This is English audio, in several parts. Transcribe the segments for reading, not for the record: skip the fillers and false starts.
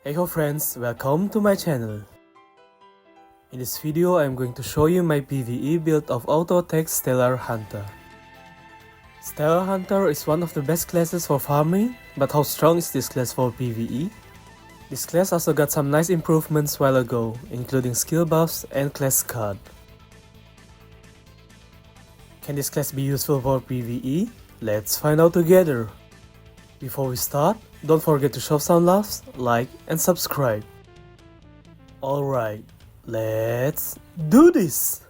Heyho friends, welcome to my channel. In this video I am going to show you my PVE build of Auto ATK Stellar Hunter. Stellar Hunter is one of the best classes for farming, but how strong is this class for PVE? This class also got some nice improvements while ago, including skill buffs and class card. Can this class be useful for PVE? Let's find out together. Before we start, don't forget to show some loves, like and subscribe. Alright, let's do this!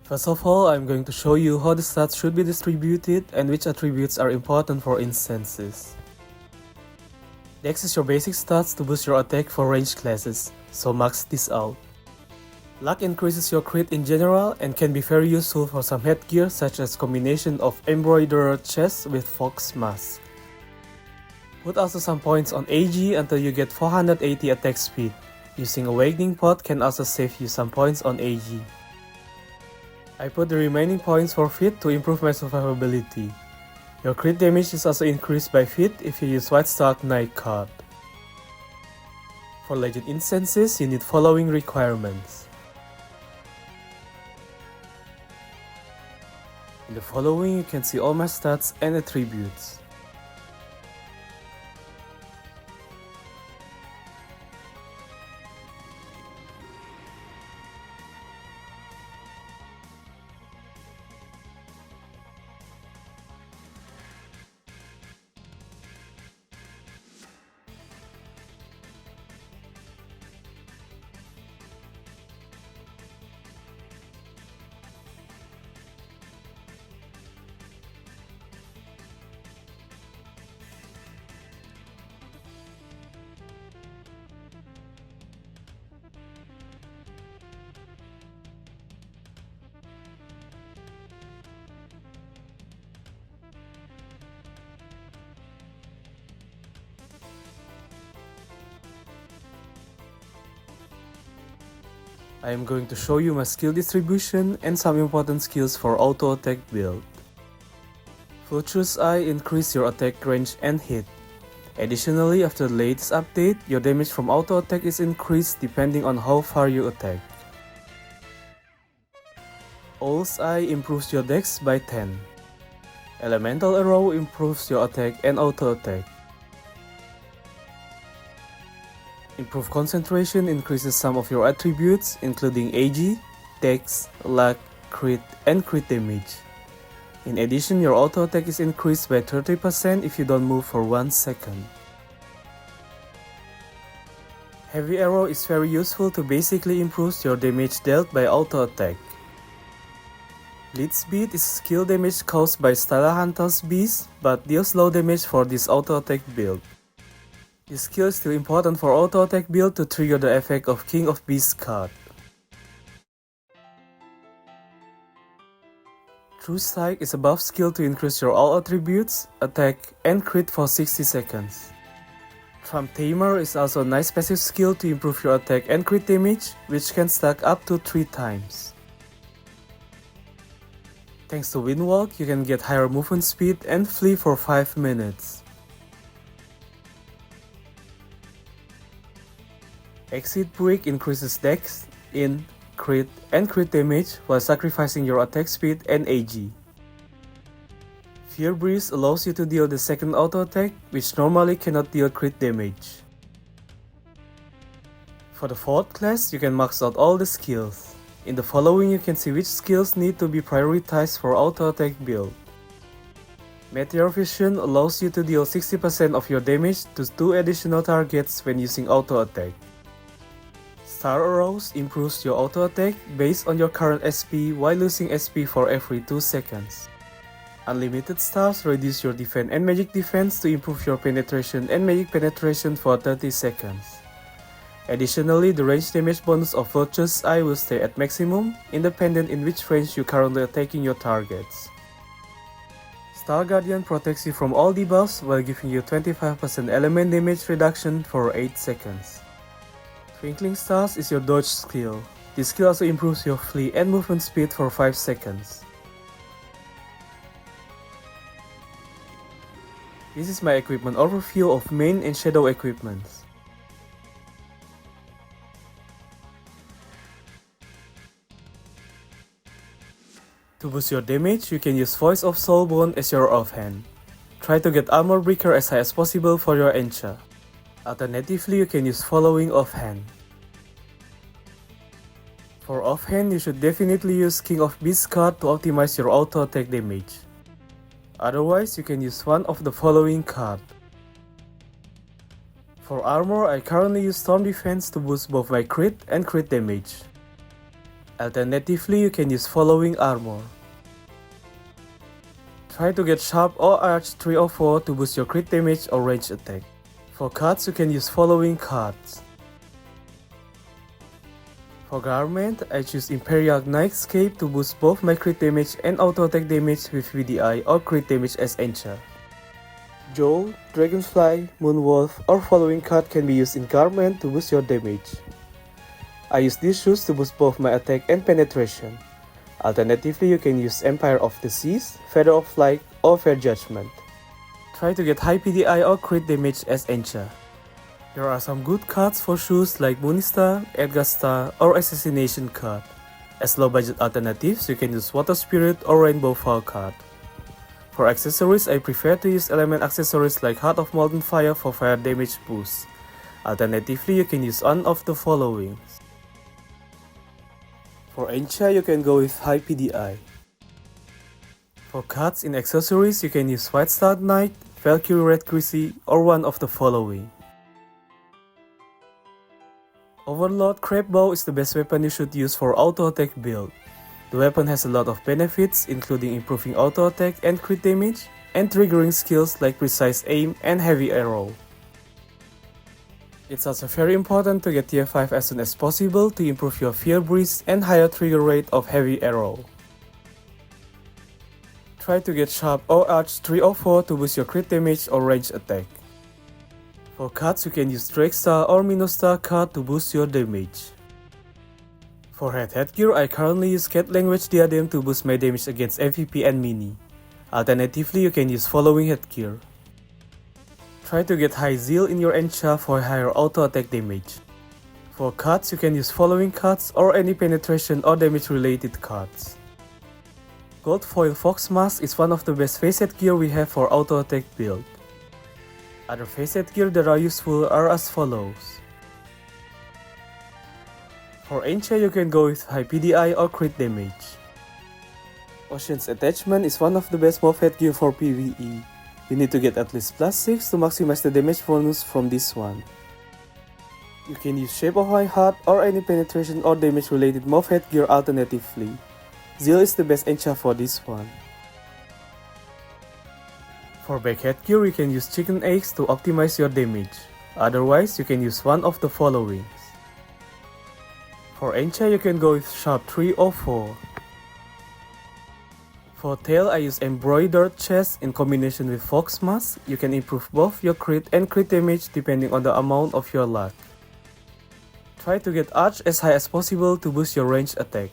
First of all, I'm going to show you how the stats should be distributed and which attributes are important for instances. Dex is your basic stats to boost your attack for ranged classes, so max this out. Luck increases your crit in general and can be very useful for some headgear such as combination of embroidered chest with fox mask. Put also some points on AG until you get 480 attack speed. Using Awakening Pot can also save you some points on AG. I put the remaining points for Fit to improve my survivability. Your crit damage is also increased by Fit if you use White Stark Knight card. For legend instances, you need following requirements. In the following you can see all my stats and attributes. I am going to show you my skill distribution and some important skills for auto attack build. Vulture's Eye increase your attack range and hit. Additionally, after the latest update, your damage from auto attack is increased depending on how far you attack. Owl's Eye improves your dex by 10. Elemental Arrow improves your attack and auto attack. Improved Concentration increases some of your attributes including AG, Dex, Luck, Crit, and Crit damage. In addition, your auto attack is increased by 30% if you don't move for 1 second. Heavy Arrow is very useful to basically improve your damage dealt by auto attack. Bleed Speed is skill damage caused by Stellar Hunter's beast, but deals low damage for this auto attack build. This skill is still important for auto attack build to trigger the effect of King of Beasts card. True Strike is a buff skill to increase your all attributes, attack, and crit for 60 seconds. Trump Tamer is also a nice passive skill to improve your attack and crit damage, which can stack up to 3 times. Thanks to Windwalk, you can get higher movement speed and flee for 5 minutes. Exit Break increases dex, int, crit, and crit damage while sacrificing your attack speed and AG. Fear Breeze allows you to deal the second auto attack, which normally cannot deal crit damage. For the fourth class, you can max out all the skills. In the following you can see which skills need to be prioritized for auto attack build. Meteor Vision allows you to deal 60% of your damage to 2 additional targets when using auto attack. Star Arrows improves your auto attack based on your current SP while losing SP for every 2 seconds. Unlimited Stars reduce your defense and magic defense to improve your penetration and magic penetration for 30 seconds. Additionally, the range damage bonus of Vulture's Eye will stay at maximum, independent in which range you currently attacking your targets. Star Guardian protects you from all debuffs while giving you 25% element damage reduction for 8 seconds. Twinkling Stars is your dodge skill. This skill also improves your flee and movement speed for 5 seconds. This is my equipment overview of main and shadow equipments. To boost your damage, you can use Voice of Soulbone as your offhand. Try to get Armor Breaker as high as possible for your encha. Alternatively, you can use following offhand. For offhand, you should definitely use King of Beasts card to optimize your auto attack damage. Otherwise, you can use one of the following card. For armor, I currently use Storm Defense to boost both my crit and crit damage. Alternatively, you can use following armor. Try to get Sharp or Arch 3 or 4 to boost your crit damage or range attack. For cards, you can use following cards. For garment, I choose Imperial Knight's Cape to boost both my crit damage and auto attack damage with VDI or crit damage as encha. Joel, Dragonfly, Moonwolf or following card can be used in garment to boost your damage. I use these shoes to boost both my attack and penetration. Alternatively, you can use Empire of the Seas, Feather of Light or Fair Judgment. Try to get high PDI or crit damage as encha. There are some good cards for shoes like Moonista, Edgar or Assassination card. As low budget alternatives, you can use Water Spirit or Rainbow Fall card. For accessories, I prefer to use element accessories like Heart of Molten Fire for fire damage boost. Alternatively, you can use one of the following. For encha, you can go with high PDI. For cards in accessories, you can use White Star Knight, Valkyrie Red Greasy, or one of the following. Overlord Crab Bow is the best weapon you should use for auto attack build. The weapon has a lot of benefits, including improving auto attack and crit damage, and triggering skills like precise aim and heavy arrow. It's also very important to get tier 5 as soon as possible to improve your Fear Breeze and higher trigger rate of heavy arrow. Try to get Sharp or Arch 3 or 4 to boost your crit damage or range attack. For cards, you can use Drakestar or Minostar card to boost your damage. For headgear, I currently use Cat Language Diadem to boost my damage against MVP and Mini. Alternatively, you can use following headgear. Try to get High Zeal in your encha for higher auto attack damage. For cards, you can use following cards or any penetration or damage related cards. Gold Foil Fox Mask is one of the best face headgear we have for auto attack build. Other face headgear that are useful are as follows. For encha, you can go with high PDI or crit damage. Ocean's Attachment is one of the best buff headgear for PVE. You need to get at least +6 to maximize the damage bonus from this one. You can use Shape of My Heart or any penetration or damage related buff headgear alternatively. Zeal is the best encha for this one. For back headgear, you can use Chicken Eggs to optimize your damage. Otherwise, you can use one of the following. For encha, you can go with Sharp 3 or 4. For tail, I use Embroidered Chest in combination with Fox Mask. You can improve both your crit and crit damage depending on the amount of your luck. Try to get Arch as high as possible to boost your range attack.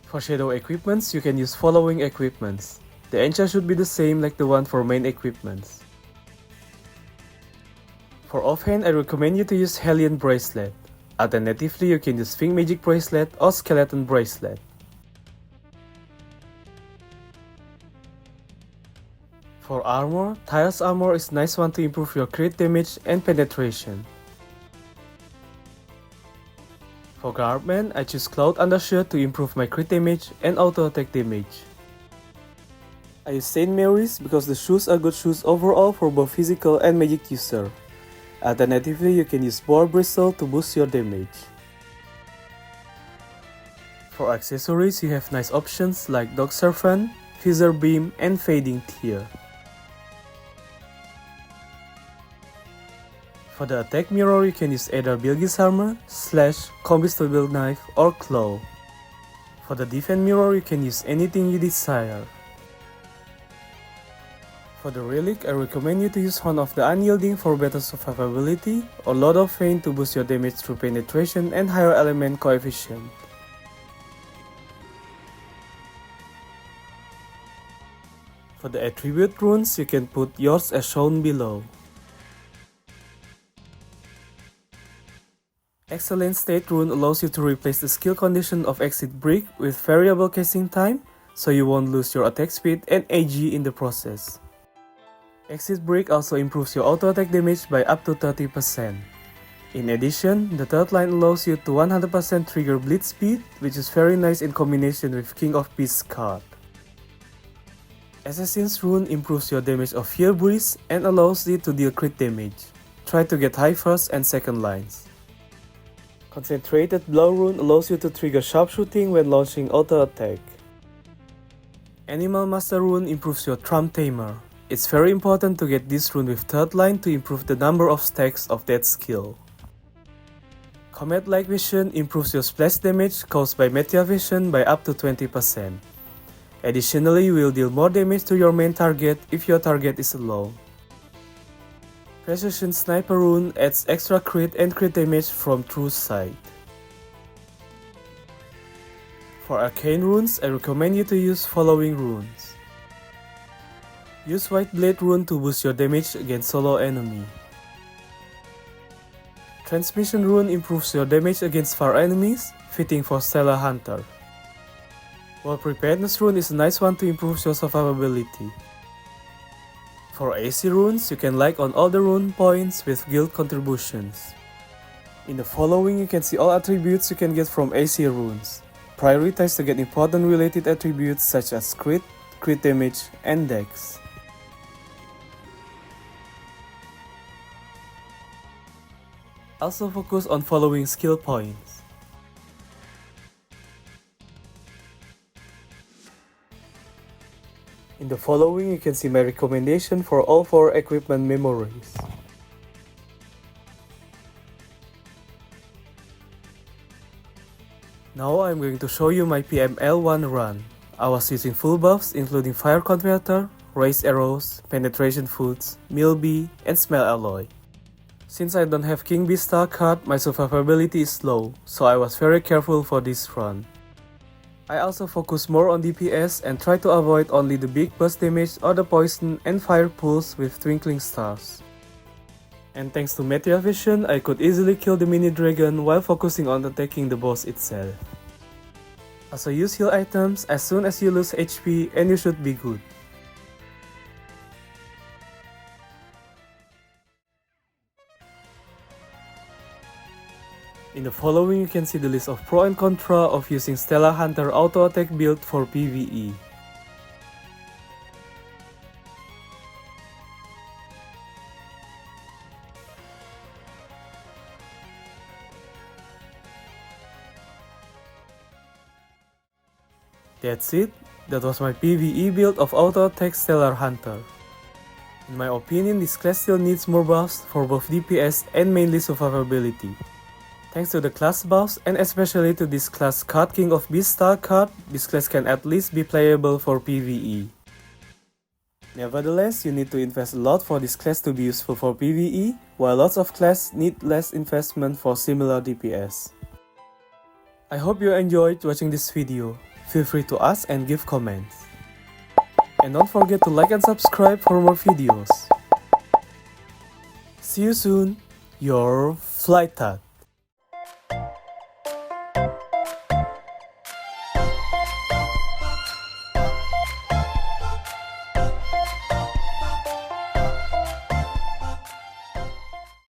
For shadow equipments, you can use following equipments. The encha should be the same like the one for main equipments. For offhand, I recommend you to use Hellion Bracelet. Alternatively, you can use Sphinx Magic Bracelet or Skeleton Bracelet. For armor, Tiles Armor is a nice one to improve your crit damage and penetration. For garment, I choose Cloud Undershirt to improve my crit damage and auto attack damage. I use Saint Mary's because the shoes are good shoes overall for both physical and magic user. Alternatively, you can use Boar Bristle to boost your damage. For accessories, you have nice options like Dog Servant, Visor Beam, and Fading Tear. For the attack mirror, you can use either Bilgis Armor, Slash, Combustible Knife, or Claw. For the defense mirror, you can use anything you desire. For the relic, I recommend you to use Horn of the Unyielding for better survivability, or Load of Pain to boost your damage through penetration and higher element coefficient. For the attribute runes, you can put yours as shown below. Excellent State rune allows you to replace the skill condition of Exit Brick with variable casing time, so you won't lose your attack speed and AG in the process. Exit Brick also improves your auto attack damage by up to 30%. In addition, the third line allows you to 100% trigger bleed speed, which is very nice in combination with King of Beasts card. Assassin's Rune improves your damage of Fear Breeze and allows it to deal crit damage. Try to get high first and second lines. Concentrated Blow Rune allows you to trigger sharpshooting when launching auto attack. Animal Master Rune improves your Trump Tamer. It's very important to get this rune with third line to improve the number of stacks of that skill. Comet Like Vision improves your splash damage caused by Meteor Vision by up to 20%. Additionally, you will deal more damage to your main target if your target is alone. Precision Sniper Rune adds extra crit and crit damage from True Sight. For Arcane Runes, I recommend you to use following runes. Use White Blade Rune to boost your damage against solo enemy. Transmission Rune improves your damage against far enemies, fitting for Stellar Hunter. While Preparedness Rune is a nice one to improve your survivability. For AC runes, you can like on all the rune points with guild contributions. In the following, you can see all attributes you can get from AC runes. Prioritize to get important related attributes such as crit, crit damage, and dex. Also focus on following skill points. In the following, you can see my recommendation for all 4 equipment memories. Now I'm going to show you my PML1 run. I was using full buffs including Fire Converter, Raise Arrows, Penetration Foods, Mill Bee, and Smell Alloy. Since I don't have King Beast Star card, my survivability is low, so I was very careful for this run. I also focus more on DPS and try to avoid only the big burst damage or the poison and fire pulls with Twinkling Stars. And thanks to Meteor Vision, I could easily kill the mini dragon while focusing on attacking the boss itself. Also use heal items as soon as you lose HP and you should be good. In the following, you can see the list of pro and contra of using Stellar Hunter auto attack build for PVE. That's it, that was my PVE build of Auto ATK Stellar Hunter. In my opinion, this class still needs more buffs for both DPS and mainly survivability. Thanks to the class buffs and especially to this class card King of Beast Star card, this class can at least be playable for PvE. Nevertheless, you need to invest a lot for this class to be useful for PvE, while lots of classes need less investment for similar DPS. I hope you enjoyed watching this video. Feel free to ask and give comments. And don't forget to like and subscribe for more videos. See you soon, your FLyTuT.